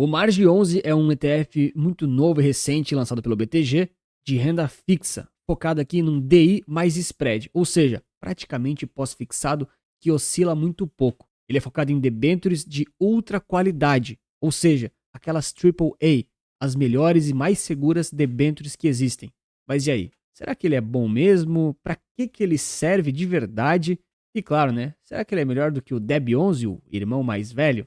O Marge 11 é um ETF muito novo e recente lançado pelo BTG de renda fixa, focado aqui num DI mais spread, ou seja, praticamente pós-fixado que oscila muito pouco. Ele é focado em debêntures de ultra qualidade, ou seja, aquelas AAA, as melhores e mais seguras debêntures que existem. Mas e aí? Será que ele é bom mesmo? Para que ele serve de verdade? E claro, né? Será que ele é melhor do que o DEB 11, o irmão mais velho?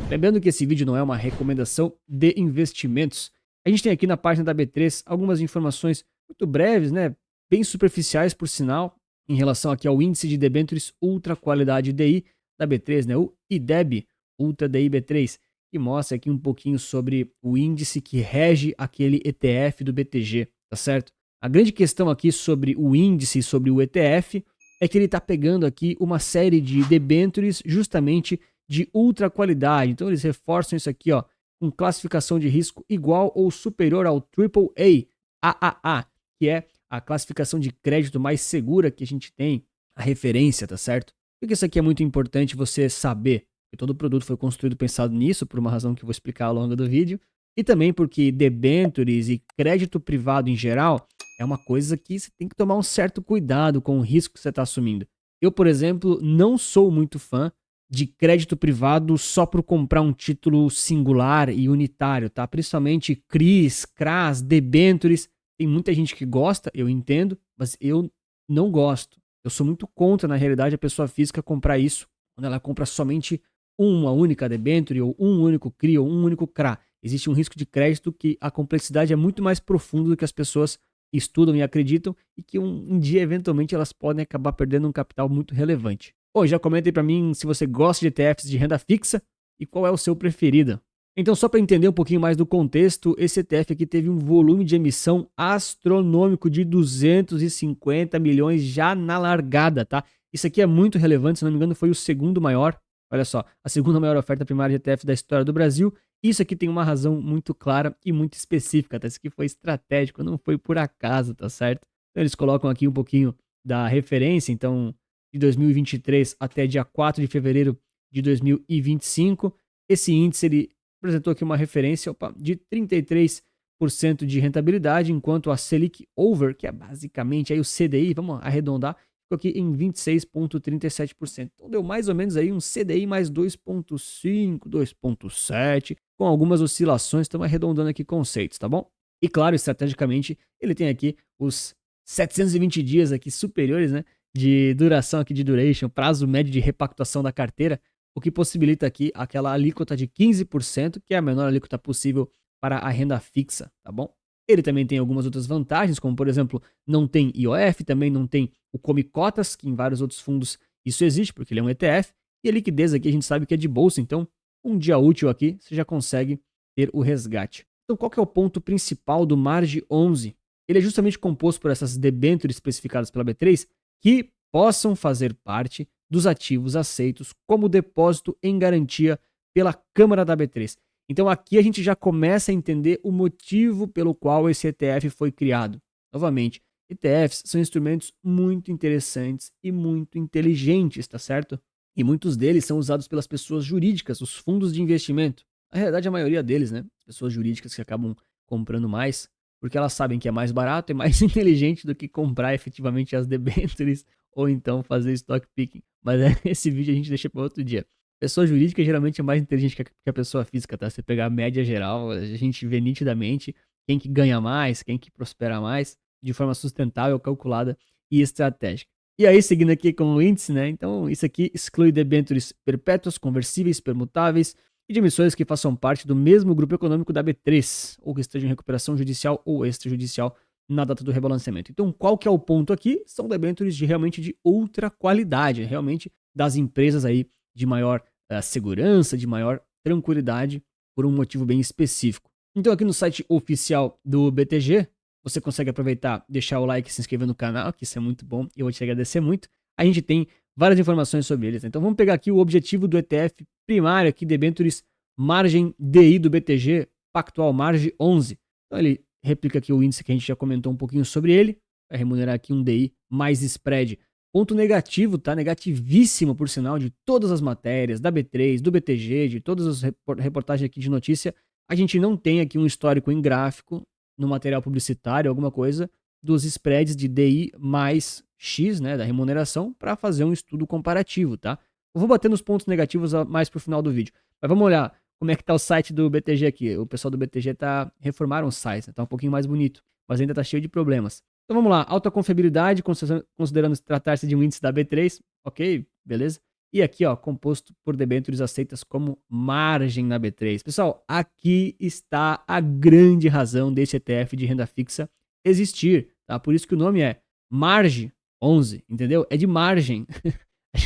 Lembrando que esse vídeo não é uma recomendação de investimentos. A gente tem aqui na página da B3 algumas informações muito breves, né? Bem superficiais, por sinal, em relação aqui ao índice de debêntures ultra qualidade DI da B3, né? O IDEB Ultra DI B3, que mostra aqui um pouquinho sobre o índice que rege aquele ETF do BTG, tá certo? A grande questão aqui sobre o índice e sobre o ETF é que ele está pegando aqui uma série de debêntures justamente de ultra qualidade. Então eles reforçam isso aqui, ó, com classificação de risco igual ou superior ao AAA, que é a classificação de crédito mais segura que a gente tem, a referência, tá certo? Por que isso aqui é muito importante você saber? Porque todo produto foi construído pensado nisso, por uma razão que eu vou explicar ao longo do vídeo, e também porque debêntures e crédito privado em geral é uma coisa que você tem que tomar um certo cuidado com o risco que você está assumindo. Eu, por exemplo, não sou muito fã de crédito privado só por comprar um título singular e unitário, tá? Principalmente CRIs, CRAs, debêntures. Tem muita gente que gosta, eu entendo, mas eu não gosto. Eu sou muito contra, na realidade, a pessoa física comprar isso quando ela compra somente uma única debênture, ou um único CRI, ou um único CRA. Existe um risco de crédito que a complexidade é muito mais profunda do que as pessoas estudam e acreditam, e que um dia, eventualmente, elas podem acabar perdendo um capital muito relevante. Pô, já comenta aí pra mim se você gosta de ETFs de renda fixa e qual é o seu preferido. Então, só para entender um pouquinho mais do contexto, esse ETF aqui teve um volume de emissão astronômico de 250 milhões já na largada, tá? Isso aqui é muito relevante, se não me engano foi o segundo maior, olha só, a segunda maior oferta primária de ETF da história do Brasil. Isso aqui tem uma razão muito clara e muito específica, tá? Isso aqui foi estratégico, não foi por acaso, tá certo? Então, eles colocam aqui um pouquinho da referência, então de 2023 até dia 4 de fevereiro de 2025. Esse índice ele apresentou aqui uma referência de 33% de rentabilidade, enquanto a Selic Over, que é basicamente aí o CDI, vamos arredondar, ficou aqui em 26,37%. Então deu mais ou menos aí um CDI mais 2,5, 2,7, com algumas oscilações, estamos arredondando aqui conceitos, tá bom? E claro, estrategicamente, ele tem aqui os 720 dias aqui superiores, né, de duração aqui de duration, prazo médio de repactuação da carteira, o que possibilita aqui aquela alíquota de 15%, que é a menor alíquota possível para a renda fixa, tá bom? Ele também tem algumas outras vantagens, como por exemplo, não tem IOF, também não tem o Come Cotas, que em vários outros fundos isso existe, porque ele é um ETF, e a liquidez aqui a gente sabe que é de bolsa, então um dia útil aqui você já consegue ter o resgate. Então qual que é o ponto principal do Marge 11? Ele é justamente composto por essas debêntures especificadas pela B3 que possam fazer parte dos ativos aceitos como depósito em garantia pela Câmara da B3. Então aqui a gente já começa a entender o motivo pelo qual esse ETF foi criado. Novamente, ETFs são instrumentos muito interessantes e muito inteligentes, tá certo? E muitos deles são usados pelas pessoas jurídicas, os fundos de investimento. Na realidade, a maioria deles, né? Pessoas jurídicas que acabam comprando mais, porque elas sabem que é mais barato e mais inteligente do que comprar efetivamente as debêntures ou então fazer stock picking. Mas esse vídeo a gente deixa para outro dia. Pessoa jurídica geralmente é mais inteligente que a pessoa física, tá? Você pegar a média geral, a gente vê nitidamente quem que ganha mais, quem que prospera mais, de forma sustentável, calculada e estratégica. E aí, seguindo aqui com o índice, né? Então, isso aqui exclui debêntures perpétuas, conversíveis, permutáveis e de emissões que façam parte do mesmo grupo econômico da B3, ou que estejam em recuperação judicial ou extrajudicial na data do rebalanceamento. Então, qual que é o ponto aqui? São debêntures realmente de outra qualidade, realmente das empresas aí de maior segurança, de maior tranquilidade, por um motivo bem específico. Então, aqui no site oficial do BTG, você consegue aproveitar, deixar o like e se inscrever no canal, que isso é muito bom e eu vou te agradecer muito. A gente tem várias informações sobre eles. Então, vamos pegar aqui o objetivo do ETF primário, aqui, debêntures margem DI do BTG, Pactual Marge 11. Então, ele replica aqui o índice que a gente já comentou um pouquinho sobre ele, vai remunerar aqui um DI mais spread. Ponto negativo, tá? Negativíssimo, por sinal, de todas as matérias, da B3, do BTG, de todas as reportagens aqui de notícia. a gente não tem aqui um histórico em gráfico, no material publicitário, alguma coisa, dos spreads de DI mais X, né, da remuneração, para fazer um estudo comparativo, tá? Eu vou bater nos pontos negativos mais pro final do vídeo. Mas vamos olhar como é que tá o site do BTG aqui. O pessoal do BTG reformaram o site, né? Tá um pouquinho mais bonito, mas ainda tá cheio de problemas. Então vamos lá, alta confiabilidade, considerando tratar-se de um índice da B3, ok, beleza? E aqui, ó, composto por debêntures aceitas como margem na B3. Pessoal, aqui está a grande razão desse ETF de renda fixa existir, tá? Por isso que o nome é Marge 11, entendeu? É de margem.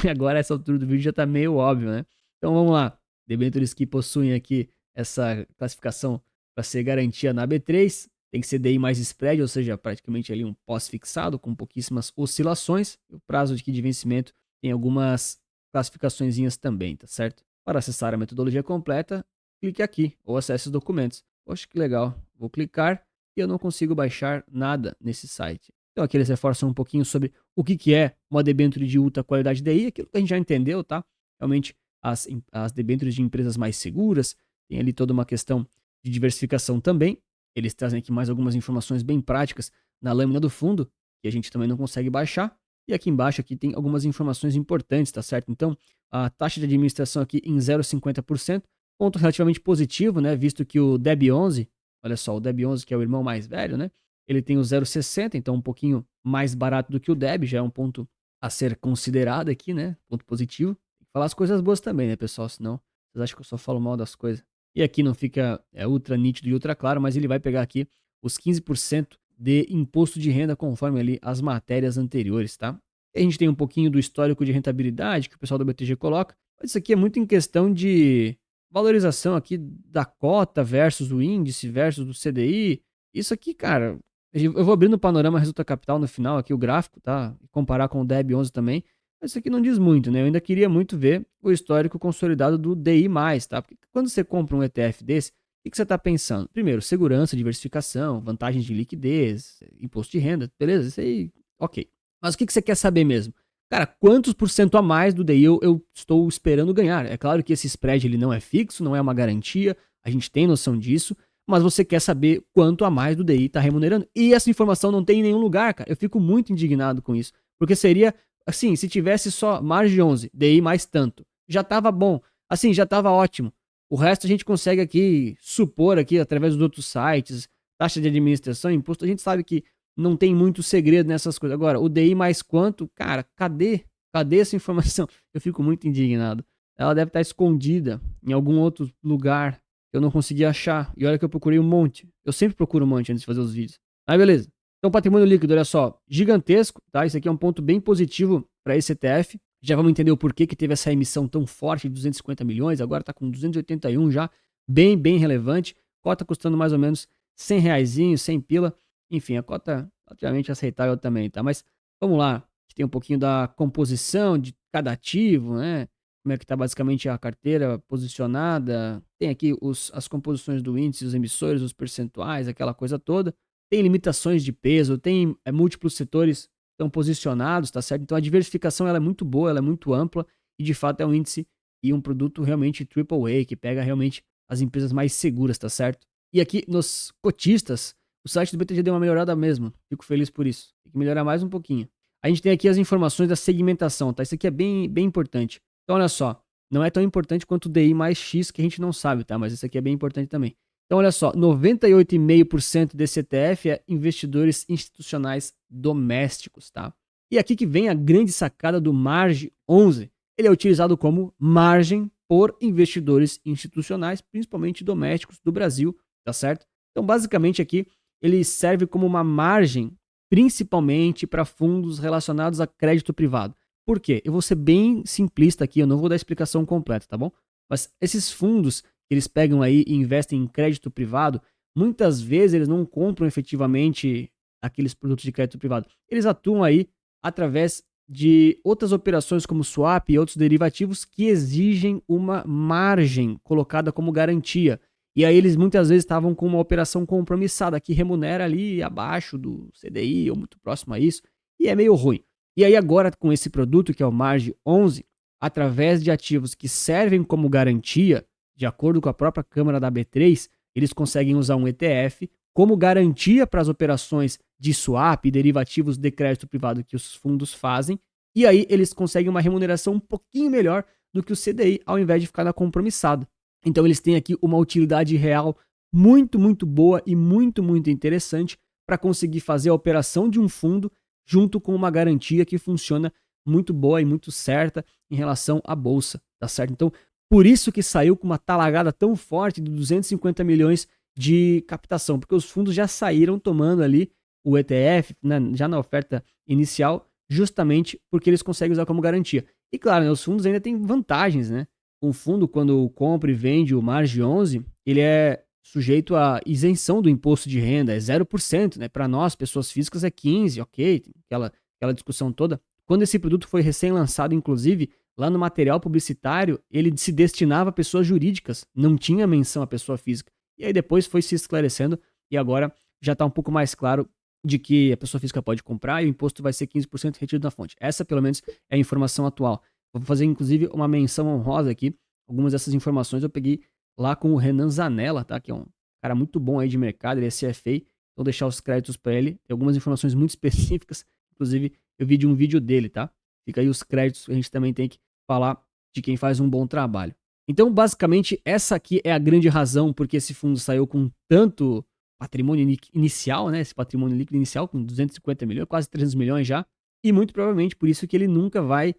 Agora essa altura do vídeo já tá meio óbvio, né? Então vamos lá. Debêntures que possuem aqui essa classificação para ser garantia na B3, tem que ser DI mais spread, ou seja, praticamente ali um pós-fixado com pouquíssimas oscilações. O prazo de vencimento tem algumas classificaçõezinhas também, tá certo? Para acessar a metodologia completa, clique aqui ou acesse os documentos. Poxa, que legal. Vou clicar e eu não consigo baixar nada nesse site. Então aqui eles reforçam um pouquinho sobre o que é uma debênture de alta qualidade DI, aquilo que a gente já entendeu, tá? Realmente as debêntures de empresas mais seguras, tem ali toda uma questão de diversificação também. Eles trazem aqui mais algumas informações bem práticas na lâmina do fundo, que a gente também não consegue baixar. E aqui embaixo aqui tem algumas informações importantes, tá certo? Então, a taxa de administração aqui em 0,50%, ponto relativamente positivo, né? Visto que o DEB11, olha só, o DEB11 que é o irmão mais velho, né? Ele tem o 0,60, então um pouquinho mais barato do que o DEB, já é um ponto a ser considerado aqui, né? Ponto positivo. Tem que falar as coisas boas também, né, pessoal? Senão vocês acham que eu só falo mal das coisas. E aqui não fica ultra nítido e ultra claro, mas ele vai pegar aqui os 15% de imposto de renda conforme ali as matérias anteriores, tá? E a gente tem um pouquinho do histórico de rentabilidade que o pessoal do BTG coloca, mas isso aqui é muito em questão de valorização aqui da cota versus o índice versus o CDI. Isso aqui, cara, eu vou abrir no panorama resulta capital no final aqui o gráfico, tá? E comparar com o DEB11 também. Mas isso aqui não diz muito, né? Eu ainda queria muito ver o histórico consolidado do DI+, tá? Porque quando você compra um ETF desse, o que você está pensando? Primeiro, segurança, diversificação, vantagens de liquidez, imposto de renda, beleza? Isso aí, ok. Mas o que você quer saber mesmo? Cara, quantos por cento a mais do DI eu estou esperando ganhar? É claro que esse spread ele não é fixo, não é uma garantia, a gente tem noção disso, mas você quer saber quanto a mais do DI está remunerando. E essa informação não tem em nenhum lugar, cara. Eu fico muito indignado com isso, porque seria assim, se tivesse só margem 11, DI mais tanto, já tava bom. Assim, já tava ótimo. O resto a gente consegue aqui supor aqui através dos outros sites, taxa de administração, imposto, a gente sabe que não tem muito segredo nessas coisas. Agora, o DI mais quanto, cara, cadê? Cadê essa informação? Eu fico muito indignado. Ela deve estar escondida em algum outro lugar que eu não consegui achar. E olha que eu procurei um monte. Eu sempre procuro um monte antes de fazer os vídeos. Aí, beleza. Então, patrimônio líquido, olha só, gigantesco, tá? Isso aqui é um ponto bem positivo para esse ETF. Já vamos entender o porquê que teve essa emissão tão forte de 250 milhões, agora está com 281 já, bem relevante. Cota custando mais ou menos 100 reaisinho, 100 pila. Enfim, a cota relativamente aceitável também, tá? Mas vamos lá, tem um pouquinho da composição de cada ativo, né? Como é que está basicamente a carteira posicionada. Tem aqui as composições do índice, os emissores, os percentuais, aquela coisa toda. Tem limitações de peso, tem múltiplos setores estão posicionados, tá certo? Então a diversificação ela é muito boa, ela é muito ampla e de fato é um índice e um produto realmente AAA, que pega realmente as empresas mais seguras, tá certo? E aqui nos cotistas, o site do BTG deu uma melhorada mesmo, fico feliz por isso. Tem que melhorar mais um pouquinho. A gente tem aqui as informações da segmentação, tá? Isso aqui é bem importante. Então olha só, não é tão importante quanto o DI mais X que a gente não sabe, tá? Mas isso aqui é bem importante também. Então, olha só, 98,5% desse ETF é investidores institucionais domésticos, tá? E aqui que vem a grande sacada do Marge 11. Ele é utilizado como margem por investidores institucionais, principalmente domésticos do Brasil, tá certo? Então, basicamente aqui, ele serve como uma margem, principalmente para fundos relacionados a crédito privado. Por quê? Eu vou ser bem simplista aqui, eu não vou dar a explicação completa, tá bom? Mas esses fundos eles pegam aí e investem em crédito privado, muitas vezes eles não compram efetivamente aqueles produtos de crédito privado. Eles atuam aí através de outras operações como swap e outros derivativos que exigem uma margem colocada como garantia. E aí eles muitas vezes estavam com uma operação compromissada que remunera ali abaixo do CDI ou muito próximo a isso, e é meio ruim. E aí agora com esse produto que é o Marge 11, através de ativos que servem como garantia, de acordo com a própria Câmara da B3, eles conseguem usar um ETF como garantia para as operações de swap e derivativos de crédito privado que os fundos fazem, e aí eles conseguem uma remuneração um pouquinho melhor do que o CDI, ao invés de ficar na compromissada. Então eles têm aqui uma utilidade real muito, muito boa e muito, muito interessante para conseguir fazer a operação de um fundo junto com uma garantia que funciona muito boa e muito certa em relação à bolsa, tá certo? Então, por isso que saiu com uma talagada tão forte de 250 milhões de captação, porque os fundos já saíram tomando ali o ETF, né, já na oferta inicial, justamente porque eles conseguem usar como garantia. E claro, né, os fundos ainda têm vantagens, né? Um fundo, quando compra e vende o Marge 11, ele é sujeito à isenção do imposto de renda, é 0%, né? Para nós, pessoas físicas, é 15%, ok, tem aquela discussão toda. Quando esse produto foi recém-lançado, inclusive, lá no material publicitário, ele se destinava a pessoas jurídicas, não tinha menção à pessoa física. E aí depois foi se esclarecendo e agora já está um pouco mais claro de que a pessoa física pode comprar e o imposto vai ser 15% retido na fonte. Essa, pelo menos, é a informação atual. Vou fazer, inclusive, uma menção honrosa aqui. Algumas dessas informações eu peguei lá com o Renan Zanella, tá? Que é um cara muito bom aí de mercado, ele é CFA. Então, vou deixar os créditos para ele. Tem algumas informações muito específicas. Inclusive, eu vi de um vídeo dele, tá? Fica aí os créditos, a gente também tem que falar de quem faz um bom trabalho. Então, basicamente, essa aqui é a grande razão porque esse fundo saiu com tanto patrimônio inicial, né? Esse patrimônio líquido inicial com 250 milhões, quase 300 milhões já. E muito provavelmente por isso que ele nunca vai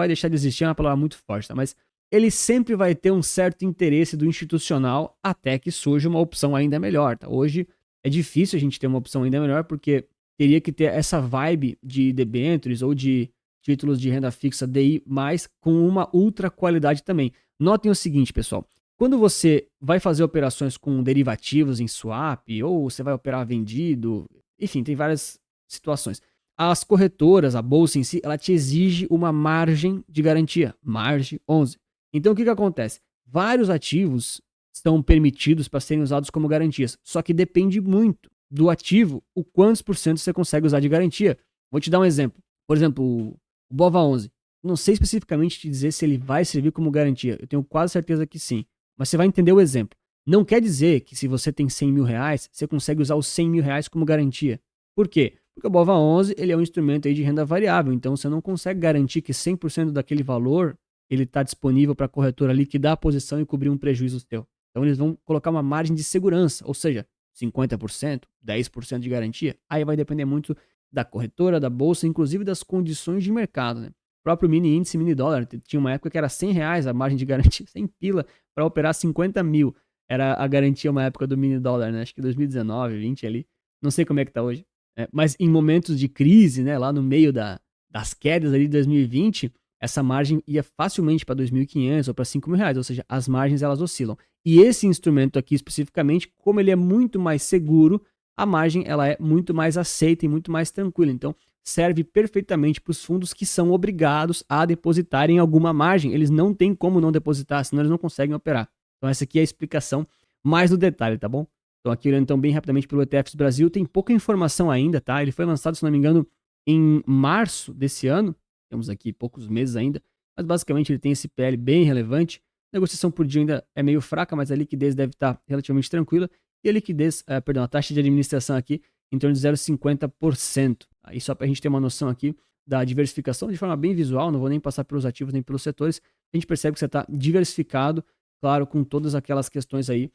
deixar de existir, é uma palavra muito forte, tá? Mas ele sempre vai ter um certo interesse do institucional até que surja uma opção ainda melhor, tá? Hoje é difícil a gente ter uma opção ainda melhor porque teria que ter essa vibe de debêntures ou de títulos de renda fixa DI, mas com uma ultra qualidade também. Notem o seguinte, pessoal. Quando você vai fazer operações com derivativos em swap, ou você vai operar vendido, enfim, tem várias situações. As corretoras, a bolsa em si, ela te exige uma margem de garantia, margem 11. Então o que acontece? Vários ativos estão permitidos para serem usados como garantias, só que depende muito do ativo, o quantos por cento você consegue usar de garantia. Vou te dar um exemplo. Por exemplo, o BOVA11. Não sei especificamente te dizer se ele vai servir como garantia. Eu tenho quase certeza que sim. Mas você vai entender o exemplo. Não quer dizer que se você tem 100 mil reais, você consegue usar os 100 mil reais como garantia. Por quê? Porque o BOVA11 ele é um instrumento aí de renda variável. Então você não consegue garantir que 100% daquele valor ele está disponível para a corretora liquidar a posição e cobrir um prejuízo seu. Então eles vão colocar uma margem de segurança. Ou seja, 50%, 10% de garantia. Aí vai depender muito da corretora, da bolsa, inclusive das condições de mercado, né? O próprio mini índice, mini dólar, tinha uma época que era 100 reais a margem de garantia, 100 pila, para operar 50 mil. Era a garantia uma época do mini dólar, né? Acho que 2019, 20 ali. Não sei como é que tá hoje. Mas em momentos de crise, né? Lá no meio das quedas ali de 2020, essa margem ia facilmente para 2.500 ou para 5 mil reais. Ou seja, as margens elas oscilam. E esse instrumento aqui especificamente, como ele é muito mais seguro, a margem ela é muito mais aceita e muito mais tranquila. Então, serve perfeitamente para os fundos que são obrigados a depositarem alguma margem. Eles não têm como não depositar, senão eles não conseguem operar. Então, essa aqui é a explicação mais no detalhe, tá bom? Então, aqui olhando então bem rapidamente pelo ETFs Brasil, tem pouca informação ainda, tá? Ele foi lançado, se não me engano, em março desse ano. Temos aqui poucos meses ainda, mas basicamente ele tem esse PL bem relevante. A negociação por dia ainda é meio fraca, mas a liquidez deve estar relativamente tranquila. E a liquidez, a taxa de administração aqui em torno de 0,50%. Aí só para a gente ter uma noção aqui da diversificação de forma bem visual, não vou nem passar pelos ativos nem pelos setores, a gente percebe que você está diversificado, claro, com todas aquelas questões aí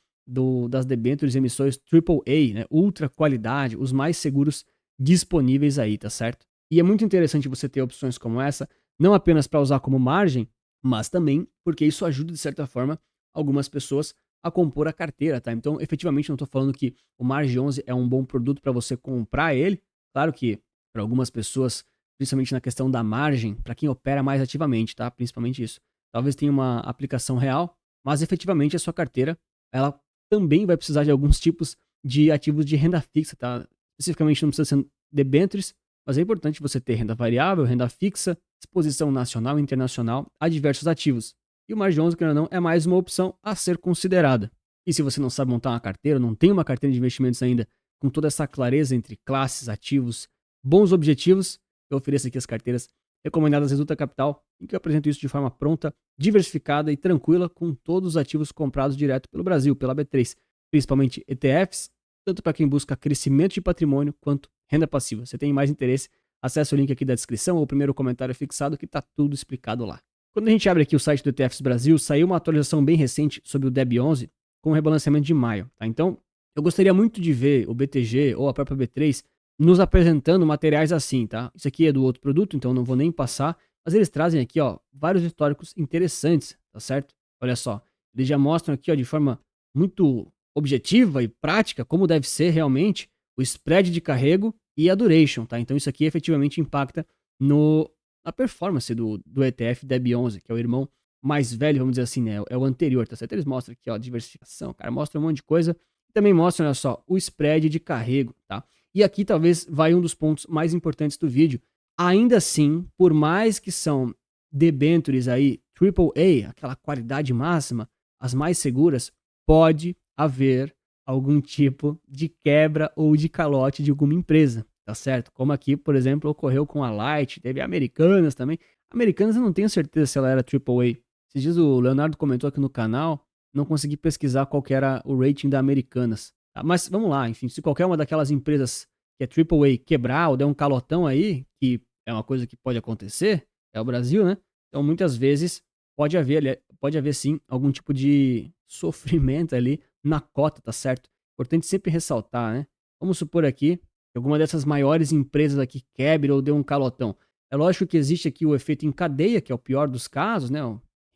das debêntures e emissões AAA, né, ultra qualidade, os mais seguros disponíveis aí, tá certo? E é muito interessante você ter opções como essa, não apenas para usar como margem, mas também porque isso ajuda, de certa forma, algumas pessoas a compor a carteira, tá? Então, efetivamente, não estou falando que o Marge 11 é um bom produto para você comprar ele. Claro que, para algumas pessoas, principalmente na questão da margem, para quem opera mais ativamente, tá? Principalmente isso. Talvez tenha uma aplicação real, mas efetivamente a sua carteira, ela também vai precisar de alguns tipos de ativos de renda fixa, tá? Especificamente não precisa ser debêntures, mas é importante você ter renda variável, renda fixa, exposição nacional e internacional a diversos ativos. E o Marge 11, querendo ou não, é mais uma opção a ser considerada. E se você não sabe montar uma carteira, não tem uma carteira de investimentos ainda com toda essa clareza entre classes, ativos, bons objetivos, eu ofereço aqui as carteiras recomendadas Resulta Capital, em que eu apresento isso de forma pronta, diversificada e tranquila com todos os ativos comprados direto pelo Brasil, pela B3. principalmente ETFs, tanto para quem busca crescimento de patrimônio quanto renda passiva. Se tem mais interesse, acesse o link aqui da descrição ou o primeiro comentário fixado que está tudo explicado lá. Quando a gente abre aqui o site do ETFs Brasil, saiu uma atualização bem recente sobre o DEB11 com o rebalanceamento de maio. Tá? Então, eu gostaria muito de ver o BTG ou a própria B3 nos apresentando materiais assim, tá? Isso aqui é do outro produto, então não vou nem passar, mas eles trazem aqui, ó, vários históricos interessantes, tá certo? Olha só, eles já mostram aqui, ó, de forma muito objetiva e prática como deve ser realmente o spread de carrego e a duration, tá? Então isso aqui efetivamente impacta na performance do ETF DEB11, que é o irmão mais velho, vamos dizer assim, né? É o anterior, tá certo? Eles mostram aqui, ó, diversificação, cara, mostra um monte de coisa. Também mostram, olha só, o spread de carrego, tá? E aqui talvez vai um dos pontos mais importantes do vídeo. Ainda assim, por mais que são debentures aí, AAA, aquela qualidade máxima, as mais seguras, pode haver algum tipo de quebra ou de calote de alguma empresa, tá certo? Como aqui, por exemplo, ocorreu com a Light, teve Americanas também. Americanas eu não tenho certeza se ela era AAA. Esses dias o Leonardo comentou aqui no canal, não consegui pesquisar qual que era o rating da Americanas. Tá? Mas vamos lá, enfim, se qualquer uma daquelas empresas que é AAA quebrar ou der um calotão aí, que é uma coisa que pode acontecer, é o Brasil, né? Então muitas vezes pode haver sim algum tipo de sofrimento ali na cota, tá certo? Importante sempre ressaltar, né? Vamos supor aqui que alguma dessas maiores empresas aqui quebre ou dê um calotão. É lógico que existe aqui o efeito em cadeia, que é o pior dos casos, né?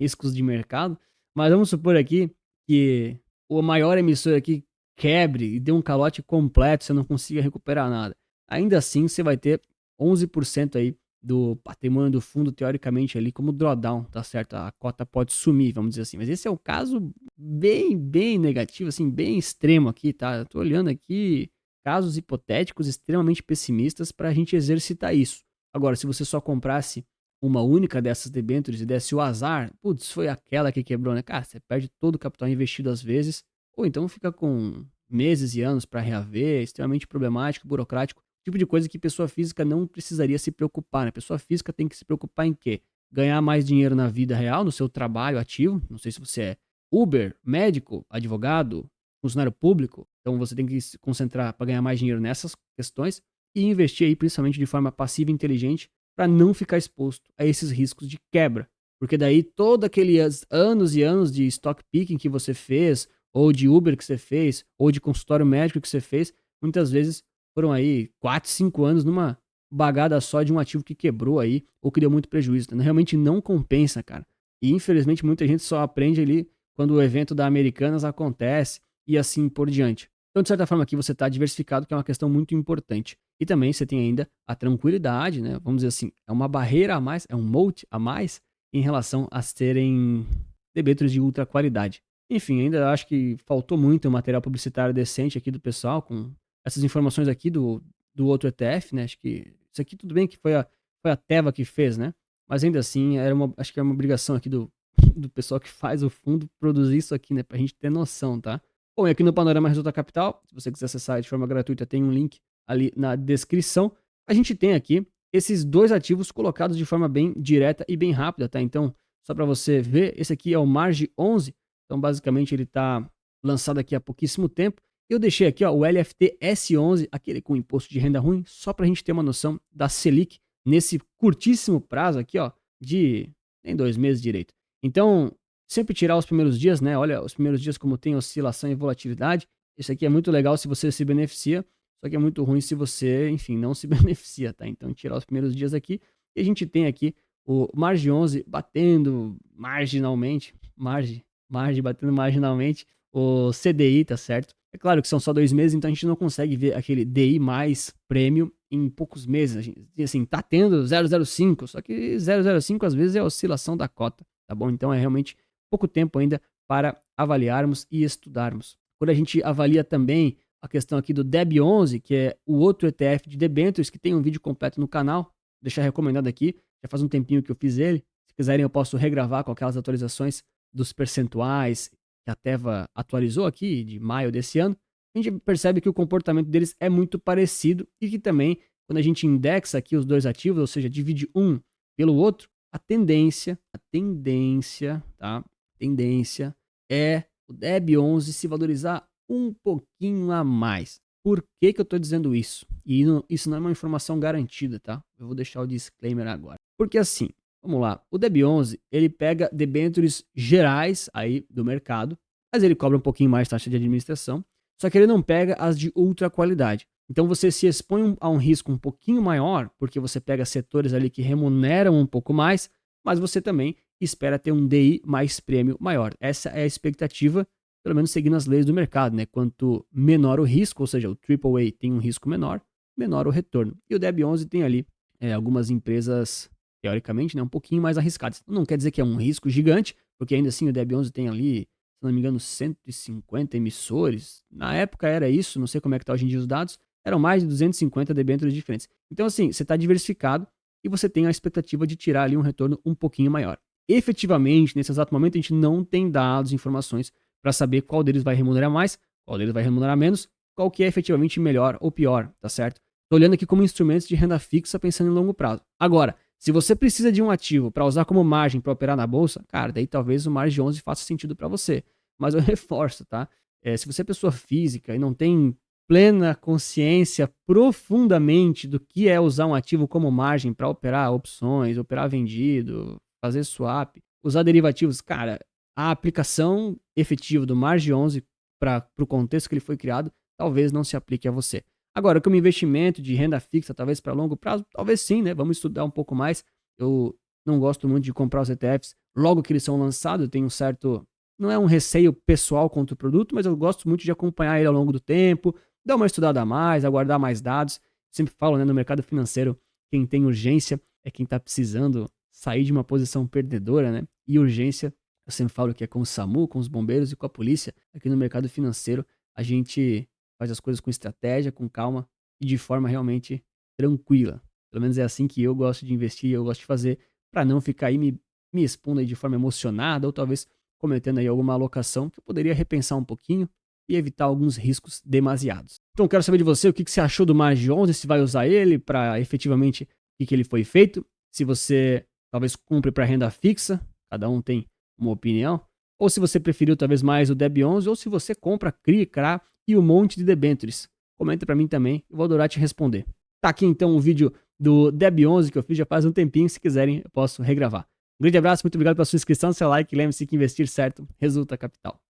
Riscos de mercado. Mas vamos supor aqui que o maior emissor aqui quebre e dê um calote completo, você não consiga recuperar nada. Ainda assim, você vai ter 11% aí do patrimônio do fundo, teoricamente, ali como drawdown, tá certo? A cota pode sumir, vamos dizer assim. Mas esse é um caso bem negativo, assim, bem extremo aqui, tá? Eu tô olhando aqui casos hipotéticos extremamente pessimistas para a gente exercitar isso. Agora, se você só comprasse uma única dessas debêntures e desse o azar, putz, foi aquela que quebrou, né? Cara, você perde todo o capital investido às vezes, ou então fica com meses e anos para reaver, extremamente problemático, burocrático, tipo de coisa que pessoa física não precisaria se preocupar, né? Pessoa física tem que se preocupar em quê? Ganhar mais dinheiro na vida real, no seu trabalho ativo, não sei se você é Uber, médico, advogado, funcionário público, então você tem que se concentrar para ganhar mais dinheiro nessas questões e investir aí principalmente de forma passiva e inteligente para não ficar exposto a esses riscos de quebra. Porque daí todo aqueles anos e anos de stock picking que você fez, ou de Uber que você fez, ou de consultório médico que você fez, muitas vezes foram aí 4, 5 anos numa bagada só de um ativo que quebrou aí, ou que deu muito prejuízo. Então, realmente não compensa, cara. E infelizmente muita gente só aprende ali quando o evento da Americanas acontece e assim por diante. Então, de certa forma, aqui você está diversificado, que é uma questão muito importante. E também você tem ainda a tranquilidade, né? Vamos dizer assim, é uma barreira a mais, é um moat a mais em relação a serem debêntures de ultra qualidade. Enfim, ainda acho que faltou muito material publicitário decente aqui do pessoal, com essas informações aqui do outro ETF, né? Acho que isso aqui tudo bem que foi a Teva que fez, né? Mas ainda assim, acho que é uma obrigação aqui do pessoal que faz o fundo produzir isso aqui, né? Pra gente ter noção, tá? Bom, e aqui no Panorama Resulta Capital, se você quiser acessar de forma gratuita, tem um link ali na descrição. A gente tem aqui esses dois ativos colocados de forma bem direta e bem rápida, tá? Então, só para você ver, esse aqui é o Marge 11. Então, basicamente, ele está lançado aqui há pouquíssimo tempo. Eu deixei aqui ó, o LFT S11, aquele com imposto de renda ruim, só para a gente ter uma noção da Selic nesse curtíssimo prazo aqui, ó, de nem 2 meses direito. Então, sempre tirar os primeiros dias, né? Olha, os primeiros dias como tem oscilação e volatilidade. Isso aqui é muito legal se você se beneficia, só que é muito ruim se você, enfim, não se beneficia, tá? Então, tirar os primeiros dias aqui. E a gente tem aqui o Marge 11 batendo marginalmente, margem batendo marginalmente o CDI, tá certo? É claro que são só 2 meses, então a gente não consegue ver aquele DI mais prêmio em poucos meses. A gente, assim, tá tendo 0,05, só que 0,05 às vezes é a oscilação da cota, tá bom? Então é realmente pouco tempo ainda para avaliarmos e estudarmos. Quando a gente avalia também a questão aqui do DEB11, que é o outro ETF de debêntures, que tem um vídeo completo no canal, vou deixar recomendado aqui, já faz um tempinho que eu fiz ele. Se quiserem eu posso regravar com aquelas atualizações dos percentuais que a Teva atualizou aqui de maio desse ano, a gente percebe que o comportamento deles é muito parecido e que também, quando a gente indexa aqui os dois ativos, ou seja, divide um pelo outro, a tendência é o DEB11 se valorizar um pouquinho a mais. Por que que eu estou dizendo isso? E isso não é uma informação garantida, tá? Eu vou deixar o disclaimer agora. Porque assim, vamos lá, o DEB11, ele pega debêntures gerais aí do mercado, mas ele cobra um pouquinho mais taxa de administração, só que ele não pega as de ultra qualidade. Então você se expõe a um risco um pouquinho maior, porque você pega setores ali que remuneram um pouco mais, mas você também espera ter um DI mais prêmio maior. Essa é a expectativa, pelo menos seguindo as leis do mercado, né? Quanto menor o risco, ou seja, o AAA tem um risco menor, menor o retorno. E o DEB11 tem ali algumas empresas, teoricamente, né, um pouquinho mais arriscadas. Não quer dizer que é um risco gigante, porque ainda assim o DEB11 tem ali, se não me engano, 150 emissores. Na época era isso, não sei como é que está hoje em dia os dados, eram mais de 250 debêntures diferentes. Então assim, você está diversificado e você tem a expectativa de tirar ali um retorno um pouquinho maior. Efetivamente, nesse exato momento, a gente não tem dados, informações para saber qual deles vai remunerar mais, qual deles vai remunerar menos, qual que é efetivamente melhor ou pior, tá certo? Estou olhando aqui como instrumentos de renda fixa pensando em longo prazo. Agora, se você precisa de um ativo para usar como margem para operar na bolsa, cara, daí talvez o margem 11 faça sentido para você. Mas eu reforço, tá? Se você é pessoa física e não tem plena consciência profundamente do que é usar um ativo como margem para operar opções, operar vendido, fazer swap, usar derivativos, cara, a aplicação efetiva do margem 11 para o contexto que ele foi criado talvez não se aplique a você. Agora, como investimento de renda fixa, talvez para longo prazo, talvez sim, né? Vamos estudar um pouco mais. Eu não gosto muito de comprar os ETFs logo que eles são lançados, eu tenho um certo, não é um receio pessoal contra o produto, mas eu gosto muito de acompanhar ele ao longo do tempo, dar uma estudada a mais, aguardar mais dados. Sempre falo, né, no mercado financeiro, quem tem urgência é quem está precisando sair de uma posição perdedora, né? E urgência, eu sempre falo que é com o SAMU, com os bombeiros e com a polícia. Aqui no mercado financeiro, a gente faz as coisas com estratégia, com calma e de forma realmente tranquila. Pelo menos é assim que eu gosto de investir, eu gosto de fazer, para não ficar aí me expondo aí de forma emocionada ou talvez cometendo aí alguma alocação que eu poderia repensar um pouquinho e evitar alguns riscos demasiados. Então, quero saber de você o que você achou do Margem 11, se vai usar ele para efetivamente o que ele foi feito, se você talvez cumpre para renda fixa, cada um tem uma opinião, ou se você preferiu talvez mais o DEB11, ou se você compra CRI, CRA e um monte de debêntures. Comenta para mim também, eu vou adorar te responder. Tá aqui então o vídeo do DEB11 que eu fiz já faz um tempinho, se quiserem eu posso regravar. Um grande abraço, muito obrigado pela sua inscrição, seu like, lembre-se que investir certo resulta capital.